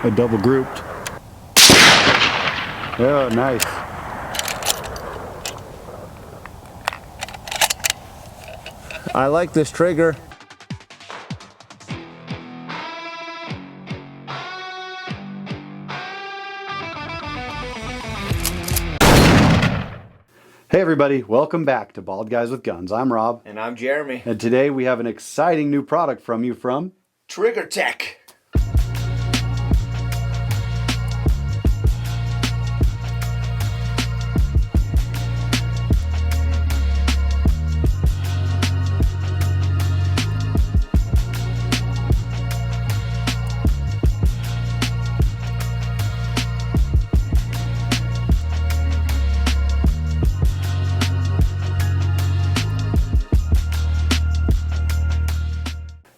a double grouped. Oh, nice. I like this trigger. Hey everybody, welcome back to Bald Guys with Guns. I'm Rob. And I'm Jeremy. And today we have an exciting new product from TriggerTech.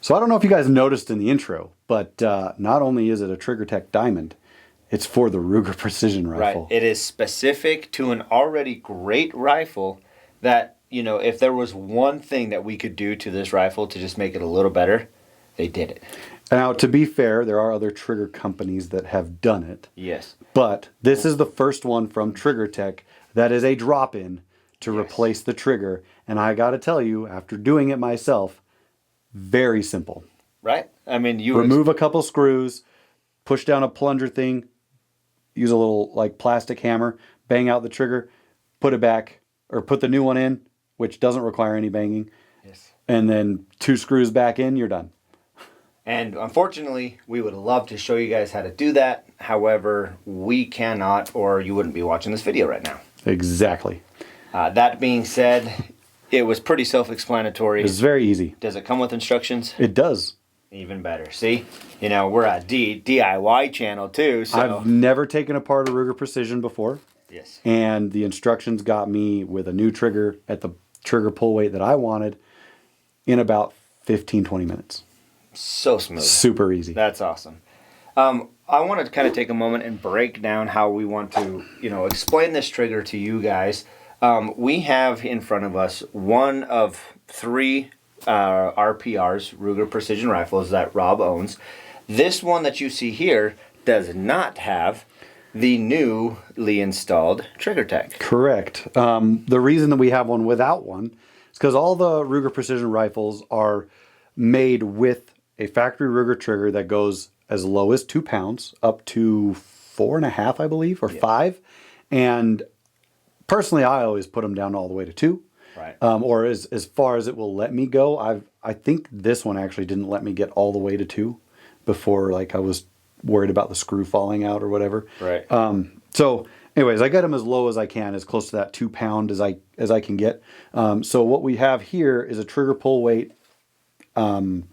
So I don't know if you guys noticed in the intro, but not only is it a TriggerTech Diamond, it's for the Ruger Precision Rifle. Right. It is specific to an already great rifle that, you know, if there was one thing that we could do to this rifle to just make it a little better, they did it. Now, to be fair, there are other trigger companies that have done it. Yes. But this is the first one from TriggerTech that is a drop-in to replace the trigger. And I got to tell you, after doing it myself, very simple. Right? I mean, you remove a couple screws, push down a plunger thing, use a little like plastic hammer, bang out the trigger, put it back, or put the new one in, which doesn't require any banging. Yes. And then 2 screws back in, you're done. And unfortunately, we would love to show you guys how to do that. However, we cannot, or you wouldn't be watching this video right now. Exactly. That being said, it was pretty self-explanatory. It's very easy. Does it come with instructions? It does. Even better. See, you know, we're a DIY channel too. So I've never taken apart a Ruger Precision before. Yes. And the instructions got me with a new trigger at the trigger pull weight that I wanted in about 15-20 minutes. So smooth. Super easy. That's awesome. I want to kind of take a moment and break down how we want to, you know, explain this trigger to you guys. We have in front of us one of 3 RPRs, Ruger Precision Rifles, that Rob owns. This one that you see here does not have the newly installed TriggerTech. Correct. The reason that we have one without one is because all the Ruger Precision Rifles are made with a factory Ruger trigger that goes as low as 2 pounds up to 4.5, I believe, or 5. And personally, I always put them down all the way to 2. Right. Or as far as it will let me go. I think this one actually didn't let me get all the way to 2 before, like, I was worried about the screw falling out or whatever. Right. So anyways, I got them as low as I can, as close to that 2 pound as I can get. So what we have here is a trigger pull weight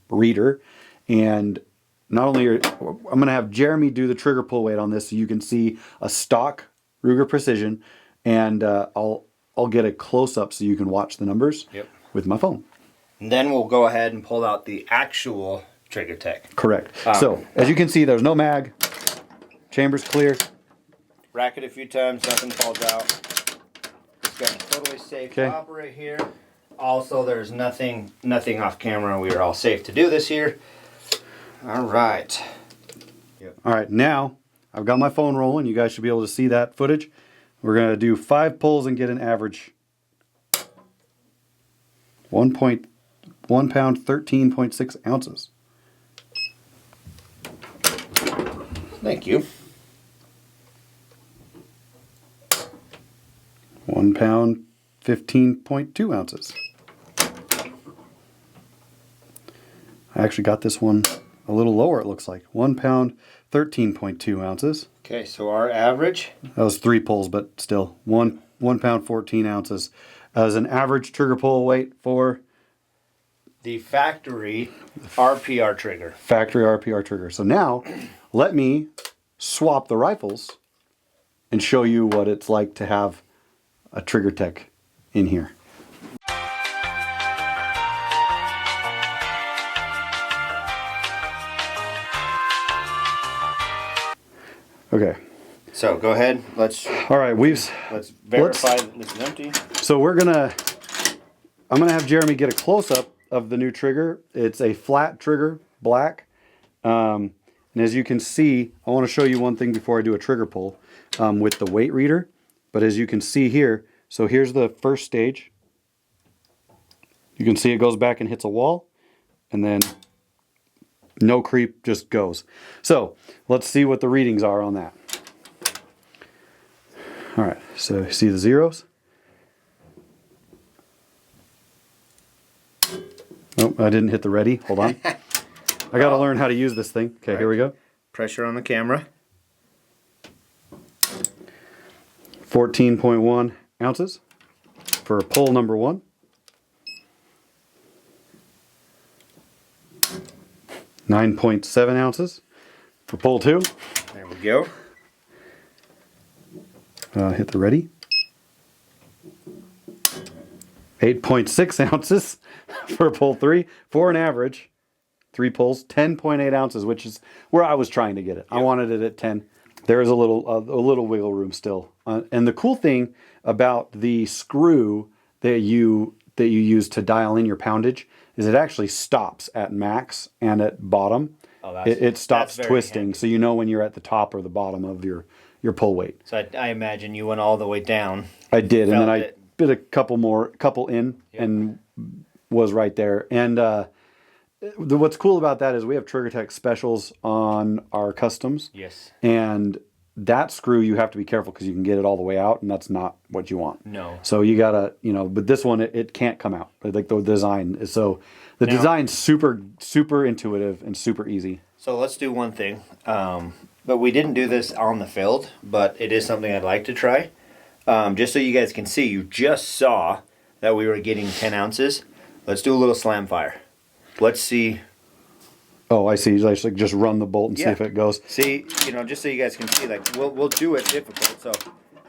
reader, and not only I'm going to have Jeremy do the trigger pull weight on this so you can see a stock Ruger Precision, and I'll get a close-up so you can watch the numbers with my phone. And then we'll go ahead and pull out the actual TriggerTech. Correct. So, as you can see, there's no mag. Chamber's clear. Rack it a few times, nothing falls out. It's got totally safe to operate here. Also, there's nothing off camera. We are all safe to do this here. All right. All right, now I've got my phone rolling. You guys should be able to see that footage. We're going to do 5 pulls and get an average 1 pound, 13.6 ounces. Thank you. 1 pound, 15.2 ounces. I actually got this one a little lower, it looks like. 1 pound, 13.2 ounces. Okay, so our average? That was 3 pulls, but still. 1 pound, 14 ounces. As an average trigger pull weight for the factory RPR trigger. Factory RPR trigger. So now, let me swap the rifles and show you what it's like to have a TriggerTech in here. Okay. So go ahead. Let's. All right. Let's verify that this is empty. So I'm gonna have Jeremy get a close up of the new trigger. It's a flat trigger, black, and And as you can see, I want to show you one thing before I do a trigger pull with the weight reader. But as you can see here, so here's the first stage. You can see it goes back and hits a wall, and then no creep, just goes. So let's see what the readings are on that. All right, so see the zeros? Nope, I didn't hit the ready. Hold on. I got to learn how to use this thing. Okay, here we go. Pressure on the camera. 14.1 ounces for pull number 1. 9.7 ounces for pull 2. There we go. Hit the ready. 8.6 ounces for pull 3. For an average, 3 pulls, 10.8 ounces, which is where I was trying to get it. Yep. I wanted it at 10. There is a little wiggle room still. And the cool thing about the screw that you use to dial in your poundage is it actually stops at max and at bottom. Oh, it stops twisting, handy. So you know when you're at the top or the bottom of your pull weight. So I imagine you went all the way down. I did, and then I bit a couple in, yep. And was right there. And what's cool about that is we have TriggerTech Specials on our customs. Yes. And that screw, you have to be careful because you can get it all the way out, and that's not what you want. No. So you gotta, but this one, it can't come out. Like the design is design's super intuitive and super easy. So let's do one thing. But we didn't do this on the field, but it is something I'd like to try. Just so you guys can see, you just saw that we were getting 10 ounces. Let's do a little slam fire. Let's see. Oh, I see. Like just run the bolt and see if it goes. See, just so you guys can see, like we'll do it difficult. So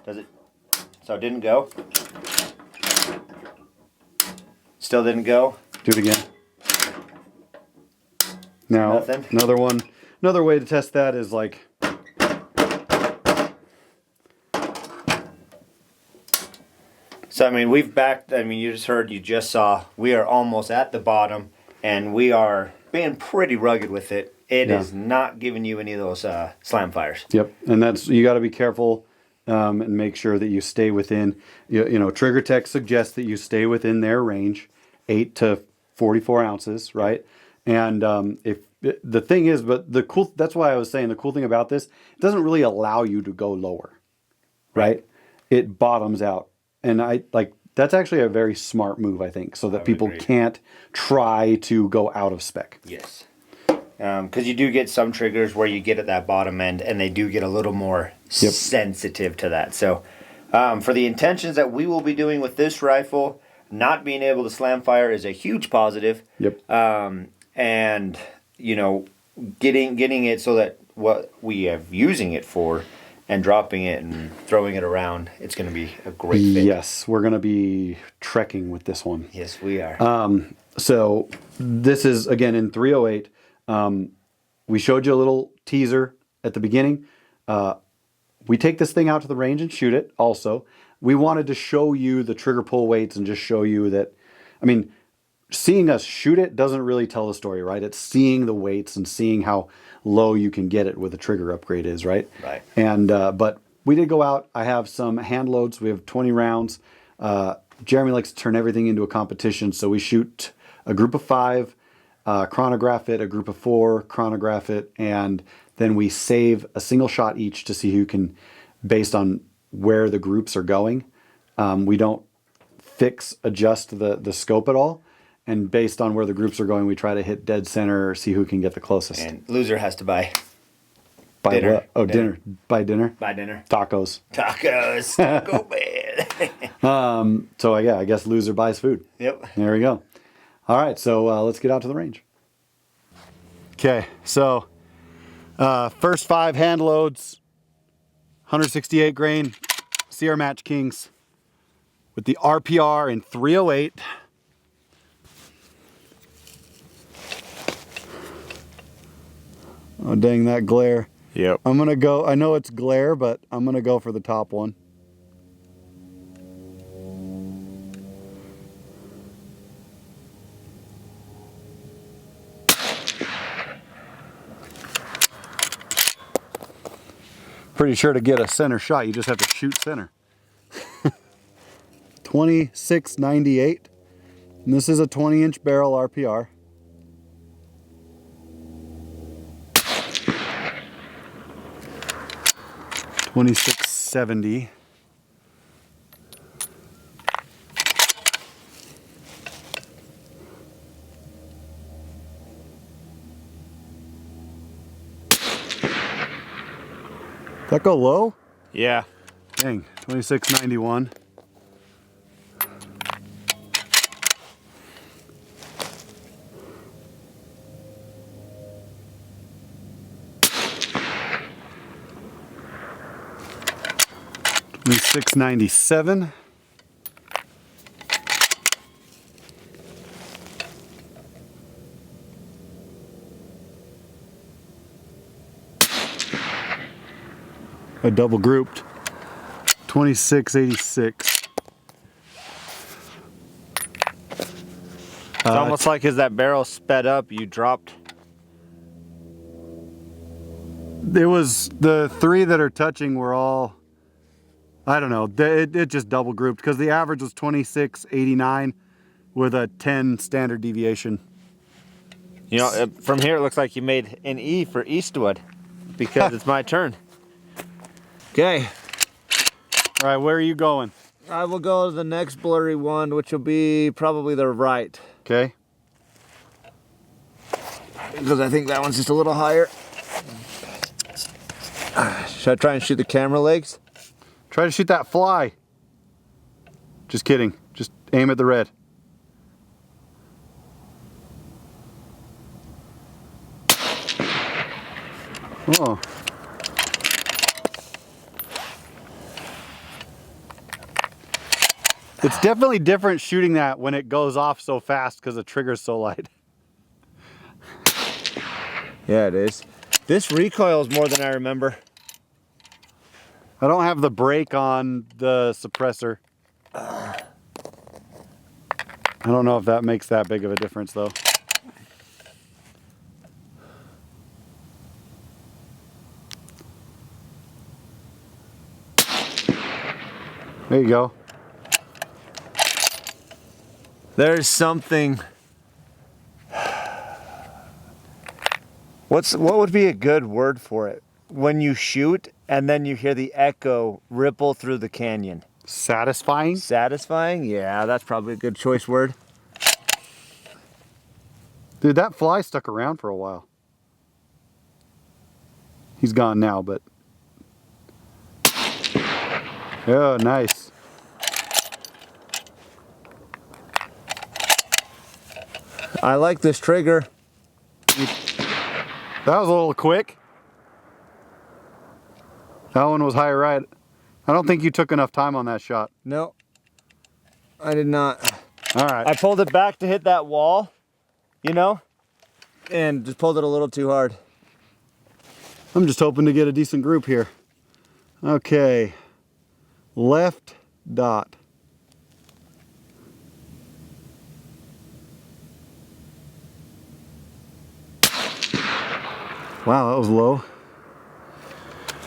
does it? So it didn't go. Still didn't go. Do it again. Now nothing. Another way to test that is like. So you just saw we are almost at the bottom, and we are being pretty rugged with it. It is not giving you any of those slam fires. Yep, and you got to be careful and make sure that you stay within. TriggerTech suggests that you stay within their range, 8 to 44 ounces, right? And if the thing is, that's why I was saying the cool thing about this, it doesn't really allow you to go lower, right? It bottoms out. And that's actually a very smart move, I think, so that people can't try to go out of spec. Yes. Because you do get some triggers where you get at that bottom end, and they do get a little more sensitive to that. So for the intentions that we will be doing with this rifle, not being able to slam fire is a huge positive. Yep. And, getting it so that what we have using it for and dropping it and throwing it around, it's going to be a great fit. Yes, we're going to be trekking with this one. Yes, we are. So this is, again, in 308. We showed you a little teaser at the beginning. We take this thing out to the range and shoot it also. We wanted to show you the trigger pull weights and just show you that, seeing us shoot it doesn't really tell the story, right? It's seeing the weights and seeing how low you can get it with a trigger upgrade is, right? Right. And but we did go out. I have some hand loads. We have 20 rounds. Jeremy likes to turn everything into a competition, so we shoot a group of 5, chronograph it, a group of 4, chronograph it, and then we save a single shot each to see who can, based on where the groups are going. We don't adjust the scope at all. And based on where the groups are going, we try to hit dead center or see who can get the closest. And loser has to buy dinner. What? Oh, dinner. Buy dinner? Buy dinner. Tacos. Taco man. So, I guess loser buys food. Yep. There we go. All right, so let's get out to the range. Okay, so first 5 hand loads, 168 grain Sierra Match Kings with the RPR in 308. Oh, dang, that glare. Yep. I'm going to go, I know it's glare, but I'm going to go for the top one. pretty sure to get a center shot, you just have to shoot center. 26.98. And this is a 20-inch barrel RPR. $26.70. That go low? Yeah. Dang, 26.91. $26.97. A double grouped. $26.86. It's almost like as that barrel sped up, you dropped. It was the three that are touching were all, I don't know, it just double grouped because the average was 26.89 with a 10 standard deviation. You know, from here it looks like you made an E for Eastwood because it's my turn. Okay. All right, where are you going? I will go to the next blurry one, which will be probably the right. Okay. Because I think that one's just a little higher. Should I try and shoot the camera legs? Try to shoot that fly. Just kidding. Just aim at the red. Oh. It's definitely different shooting that when it goes off so fast because the trigger's so light. Yeah, it is. This recoils more than I remember. I don't have the brake on the suppressor. I don't know if that makes that big of a difference though. There you go. There's something. What would be a good word for it? When you shoot and then you hear the echo ripple through the canyon. Satisfying? Satisfying? Yeah, that's probably a good choice word. Dude, that fly stuck around for a while. He's gone now, but... Oh, nice. I like this trigger. That was a little quick. That one was high right. I don't think you took enough time on that shot. No, I did not. All right. I pulled it back to hit that wall, you know, and just pulled it a little too hard. I'm just hoping to get a decent group here. Okay. Left dot. Wow, that was low.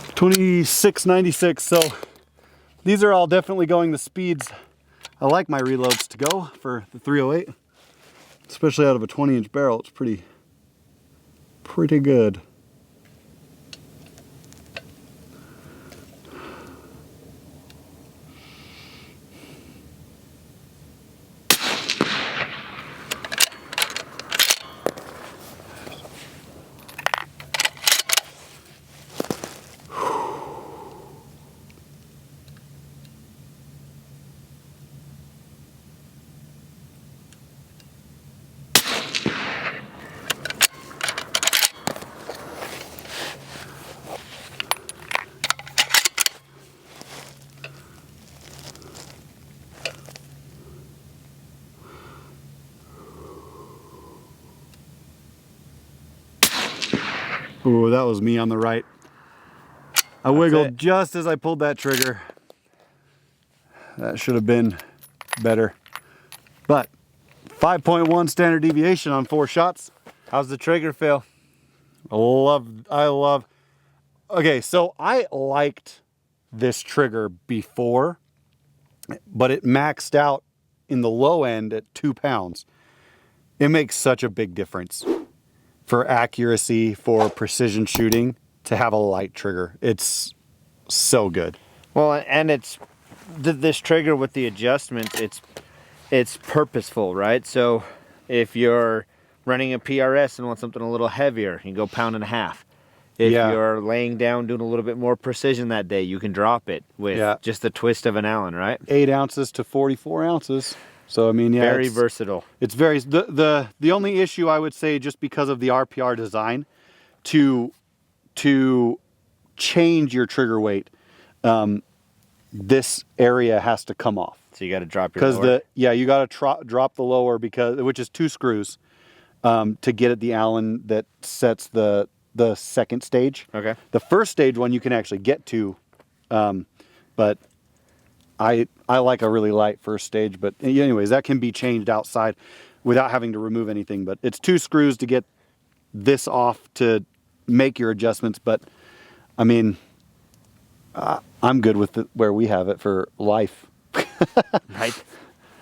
26.96. So these are all definitely going the speeds I like my reloads to go for the 308, especially out of a 20-inch barrel. It's pretty good. Ooh, that was me on the right. I wiggled just as I pulled that trigger. That should have been better. But 5.1 standard deviation on 4 shots. How's the trigger feel? I love. okay, so I liked this trigger before, but it maxed out in the low end at 2 pounds. It makes such a big difference for accuracy, for precision shooting, to have a light trigger. It's so good. Well, and it's this trigger with the adjustments, it's purposeful, right? So if you're running a PRS and want something a little heavier, you go 1.5 pounds. If Yeah. you're laying down doing a little bit more precision that day, you can drop it with just the twist of an Allen, right? 8 ounces to 44 ounces. So I mean, yeah, Very versatile. It's very the only issue I would say, just because of the RPR design, to change your trigger weight, this area has to come off. So you got to drop your Because lower. you got to drop the lower, which is 2 screws, to get at the Allen that sets the second stage. Okay. The first stage one you can actually get to, but I like a really light first stage. But anyways, that can be changed outside without having to remove anything. But it's 2 screws to get this off to make your adjustments. But I mean, I'm good with where we have it for life. Right.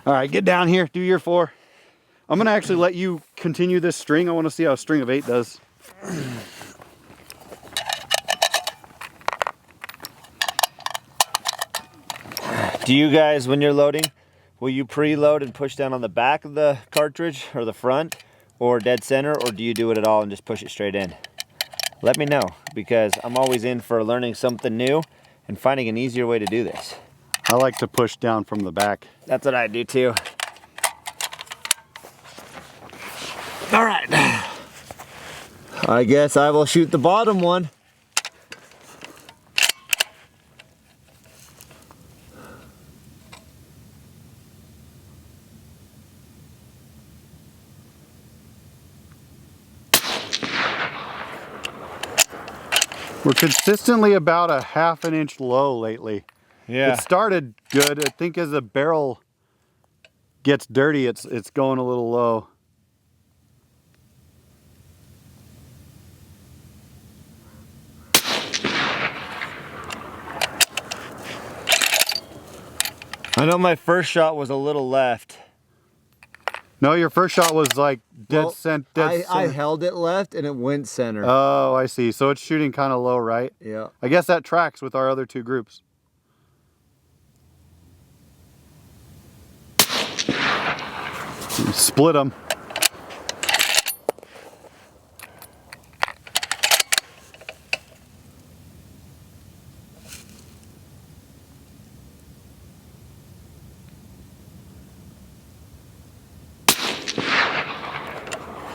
All right, get down here, do your 4. I'm gonna actually let you continue this string. I want to see how a string of 8 does. Do you guys, when you're loading, will you preload and push down on the back of the cartridge or the front or dead center, or do you do it at all and just push it straight in? Let me know, because I'm always in for learning something new and finding an easier way to do this. I like to push down from the back. That's what I do too. All right. I guess I will shoot the bottom one. We're consistently about a 1/2 inch low lately. Yeah. It started good. I think as the barrel gets dirty, it's going a little low. I know my first shot was a little left. No, your first shot was like dead Well, center. I held it left and it went center. Oh, I see. So it's shooting kind of low, right? Yeah. I guess that tracks with our other 2 groups. Split them.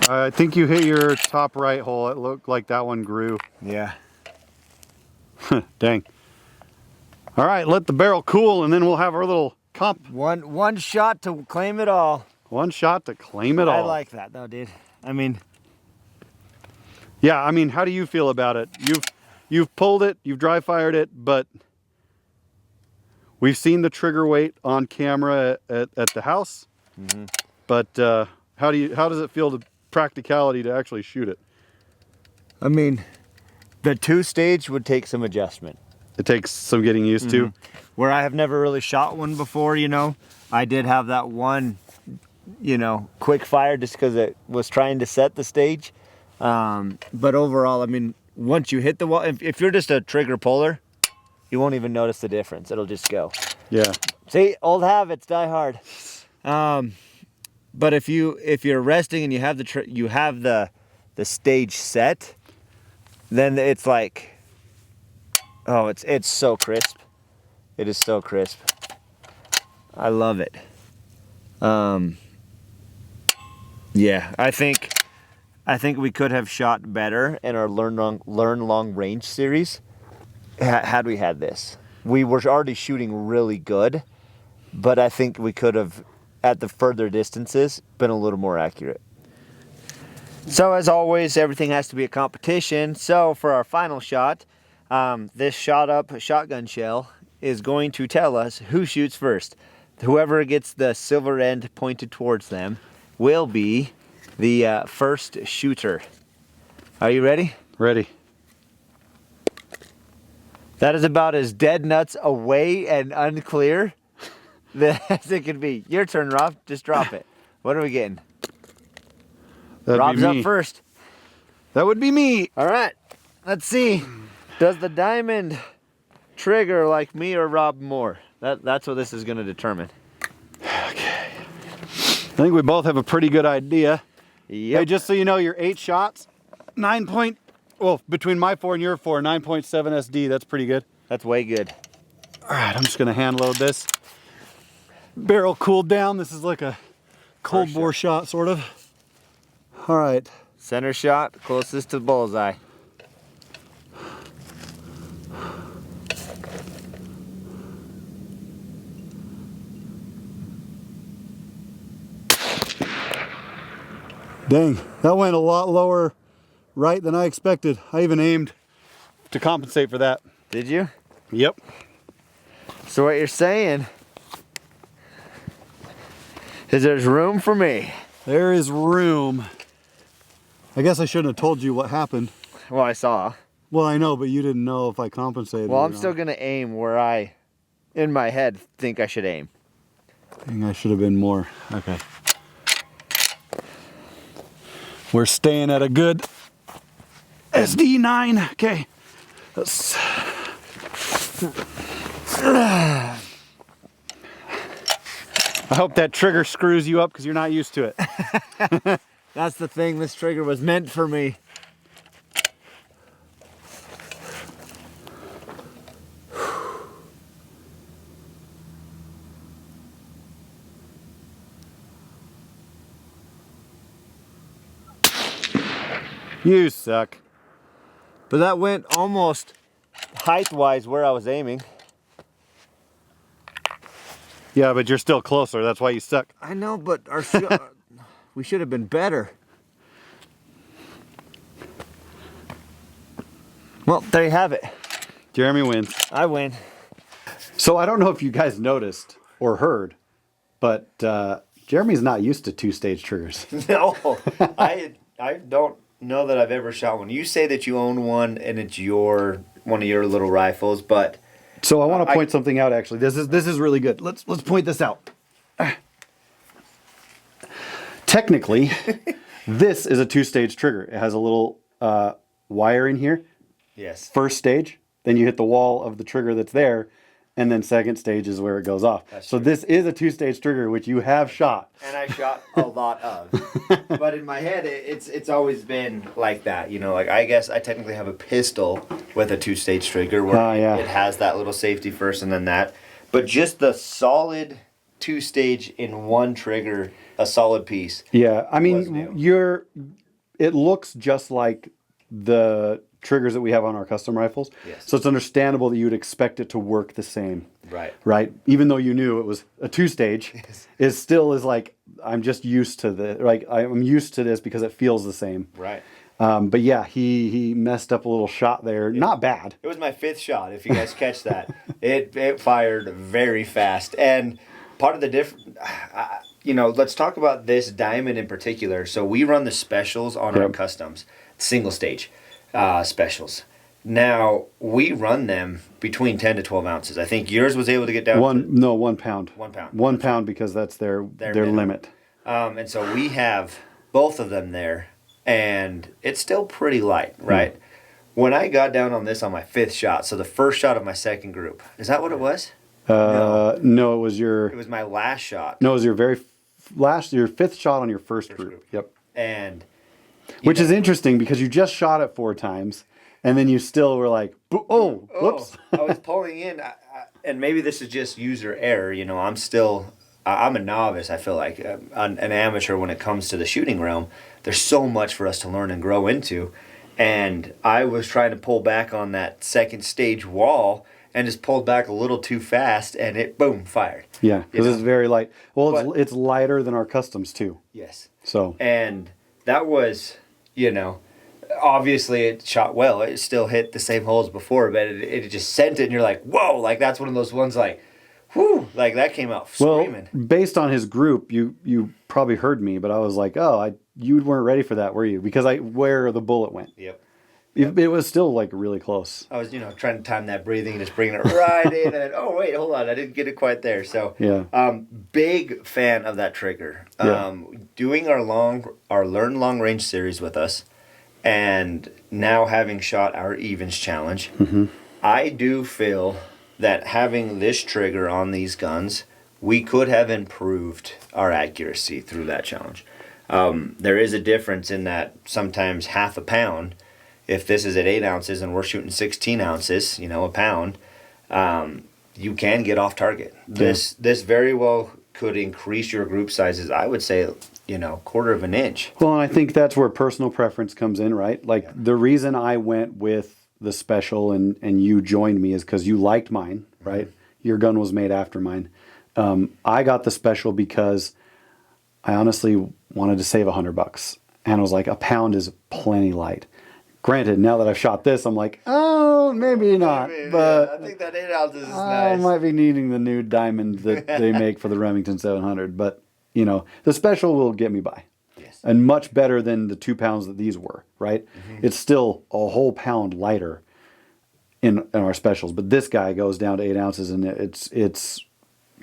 I think you hit your top right hole. It looked like that one grew. Yeah. Dang. All right, let the barrel cool, and then we'll have our little comp. One shot to claim it all. 1 shot to claim it all. I like that though, dude. I mean, yeah, I mean, how do you feel about it? You've pulled it, you've dry fired it, but we've seen the trigger weight on camera at the house. Mm-hmm. But how does it feel to practicality to actually shoot it? I mean, the 2-stage would take some adjustment. It takes some getting used to. Where I have never really shot one before, you know. I did have that one, you know, quick fire just because it was trying to set the stage. But overall, I mean, once you hit the wall, if you're just a trigger puller, you won't even notice the difference. It'll just go. Yeah. See, old habits die hard. But if you're resting and you have the stage set, then it's like, oh, it's so crisp. It is so crisp. I love it. Yeah, I think we could have shot better in our learn long range series had we had this. We were already shooting really good, but I think we could have, at the further distances, been a little more accurate. So as always, everything has to be a competition. So for our final shot, this shot up shotgun shell is going to tell us who shoots first. Whoever gets the silver end pointed towards them will be the first shooter. Are you ready? Ready. That is about as dead nuts away and unclear as it could be. Your turn, Rob. Just drop it. What are we getting? That'd Rob's be up me. first. That would be me. All right. Let's see. Does the diamond trigger like me or Rob more? That's what this is going to determine. Okay. I think we both have a pretty good idea. Yep. Hey, just so you know, your 8 shots, between my 4 and your 4, 9.7 SD. That's pretty good. That's way good. All right, I'm just gonna hand load this. Barrel cooled down. This is like a cold bore shot, sort of. All right. Center shot, closest to the bullseye. Dang, that went a lot lower right than I expected. I even aimed to compensate for that. Did you? Yep. So what you're saying is there's room for me. There is room. I guess I shouldn't have told you what happened. Well, I saw. Well, I know, but you didn't know if I compensated. Well, or I'm not. still gonna aim where I, in my head, think I should aim. Dang, I should have been more. Okay. We're staying at a good SD9. Okay. Let's... I hope that trigger screws you up because you're not used to it. That's the thing. This trigger was meant for me. You suck. But that went almost height-wise where I was aiming. Yeah, but you're still closer. That's why you suck. I know, but our we should have been better. Well, there you have it. Jeremy wins. I win. So I don't know if you guys noticed or heard, but Jeremy's not used to 2-stage triggers. No, I don't know that I've ever shot one. You say that you own one and it's one of your little rifles, but So I want to point something out. Actually, this is really good. Let's point this out. Technically, this is a 2-stage trigger. It has a little wire in here. yes, First stage, then you hit the wall of the trigger that's there, and then second stage is where it goes off. So this is a 2-stage trigger, which you have shot. and I shot a lot of. But in my head, it's always been like that. You know, like I guess I technically have a pistol with a 2-stage trigger where yeah. it has that little safety first and then that. But just the solid 2-stage in one trigger, a solid piece. Yeah, I was mean, new. it looks just like the triggers that we have on our custom rifles. Yes. So it's understandable that you would expect it to work the same. Right. Right? Even though you knew it was a 2-stage, Yes. it still is like, I'm just used to I'm used to this because it feels the same. Right. But yeah, he messed up a little shot there. Not bad. It was my 5th shot, if you guys catch that. It fired very fast. And part of the let's talk about this diamond in particular. So we run the specials on our customs, single stage specials. Now, we run them between 10 to 12 ounces. I think yours was able to get down to 1 pound. 1 pound. 1 pound because that's their minimum. limit. And so we have both of them there, and it's still pretty light, right? When I got down on this on my 5th shot, so the first shot of my second group, is that what it was? No, it was It was my last shot. No, it was your your 5th shot on your first group. Yep. And Which is interesting because you just shot it 4 times, and then you still were like, oh, whoops. I was pulling in, and maybe this is just user error. You know, I'm a novice, I feel like, an amateur when it comes to the shooting realm. There's so much for us to learn and grow into. And I was trying to pull back on that second stage wall and just pulled back a little too fast, and it, boom, fired. Yeah, because it's very light. Well, But- it's lighter than our customs, too. Yes. So, And that was, obviously it shot well. It still hit the same holes before, but it just sent it, and you're like, whoa, like that's one of those ones like, whew, like that came out screaming. well, based on his group, you probably heard me, but I was like, you weren't ready for that, were you? Because where the bullet went. Yep. It was still like really close. I was, trying to time that breathing, just bringing it right in, and then, oh wait, hold on, I didn't get it quite there. So, Yeah. Big fan of that trigger. Yeah. Doing our Learn Long Range series with us, and now having shot our Evens Challenge, I do feel that having this trigger on these guns, we could have improved our accuracy through that challenge. There is a difference in that sometimes half a pound. If this is at 8 ounces and we're shooting 16 ounces, a pound, you can get off target. Yeah. This very well could increase your group sizes, I would say, quarter of an inch. Well, and I think that's where personal preference comes in, right? Like the reason I went with the special and you joined me is because you liked mine, right? Your gun was made after mine. I got the special because I honestly wanted to save $100, and I was like, a pound is plenty light. Granted, now that I've shot this, I'm like, oh, maybe not. But I think that 8 ounces is I nice. might be needing the new diamond that they make for the Remington 700. But, the special will get me by. Yes. And much better than the 2 pounds that these were, right? It's still a whole pound lighter in our specials. But this guy goes down to 8 ounces, and it's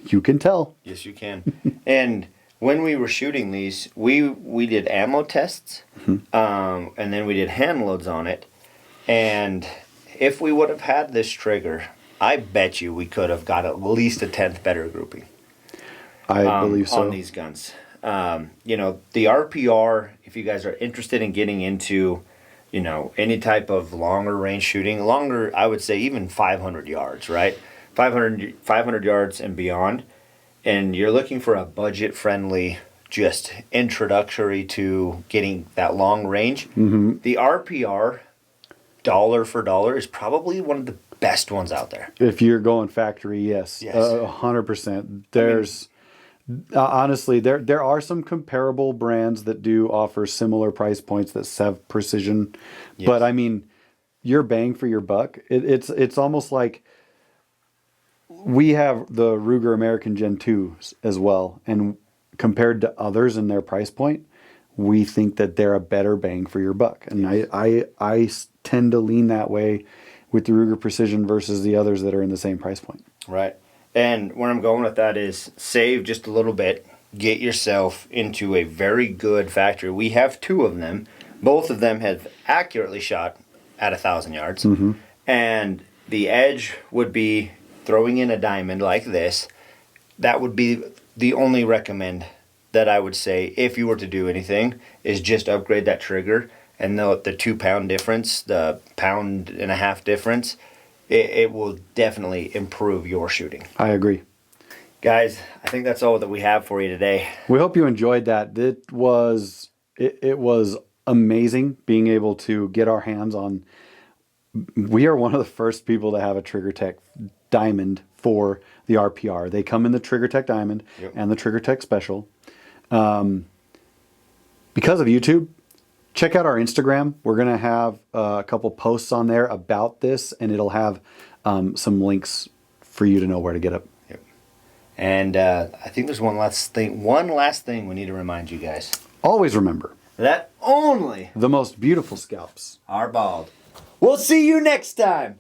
you can tell. Yes, you can. And when we were shooting these, we did ammo tests, and then we did hand loads on it. And if we would have had this trigger, I bet you we could have got at least a 10th better grouping. I believe so. On these guns. The RPR, if you guys are interested in getting into, any type of longer range shooting, I would say even 500 yards, right? 500 yards and beyond. And you're looking for a budget-friendly, just introductory to getting that long range, the RPR, dollar for dollar, is probably one of the best ones out there. If you're going factory, yes. Yes. 100%. There's honestly, there are some comparable brands that do offer similar price points that have precision. Yes. But I mean, your bang for your buck. It's almost like we have the Ruger American Gen 2s as well, and compared to others in their price point, we think that they're a better bang for your buck. And I tend to lean that way with the Ruger Precision versus the others that are in the same price point. Right. And where I'm going with that is save just a little bit, get yourself into a very good factory. We have 2 of them. Both of them have accurately shot at 1,000 yards. And the edge would be throwing in a diamond like this. That would be the only recommend that I would say if you were to do anything, is just upgrade that trigger. And the 2 pound difference, the 1.5 pound difference, it will definitely improve your shooting. I agree. Guys, I think that's all that we have for you today. We hope you enjoyed that. It was amazing being able to get our hands on. We are one of the first people to have a TriggerTech Diamond for the RPR. They come in the TriggerTech Diamond and the TriggerTech Special. Because of YouTube, check out our Instagram. We're going to have a couple posts on there about this, and it'll have some links for you to know where to get it. Yep. And I think there's one last thing we need to remind you guys. Always remember That only the most beautiful scalps are bald. We'll see you next time.